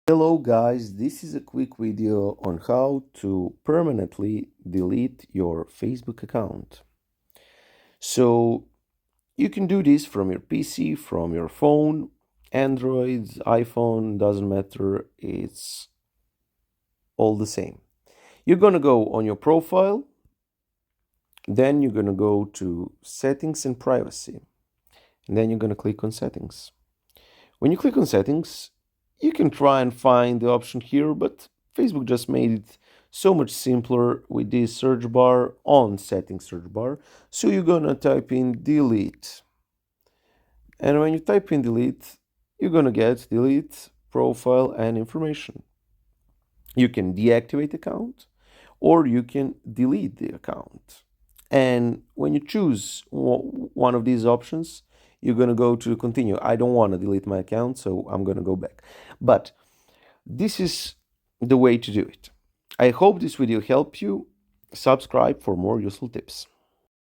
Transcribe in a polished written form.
Hello guys, this is a quick video on how to permanently delete your Facebook account. So you can do this from your PC, from your phone, Android, iPhone, doesn't matter, it's all the same. You're gonna go on your profile, then you're gonna go to settings and privacy, and then you're gonna click on settings. When you click on settings, you can try and find the option here, but Facebook just made it so much simpler with this search bar on settings search bar. So you're gonna type in delete. And when you type in delete, you're gonna get delete, profile, and information. You can deactivate account or you can delete the account. And when you choose one of these options, you're going to go to continue. I don't want to delete my account, so I'm going to go back. But this is the way to do it. I hope this video helped you. Subscribe for more useful tips.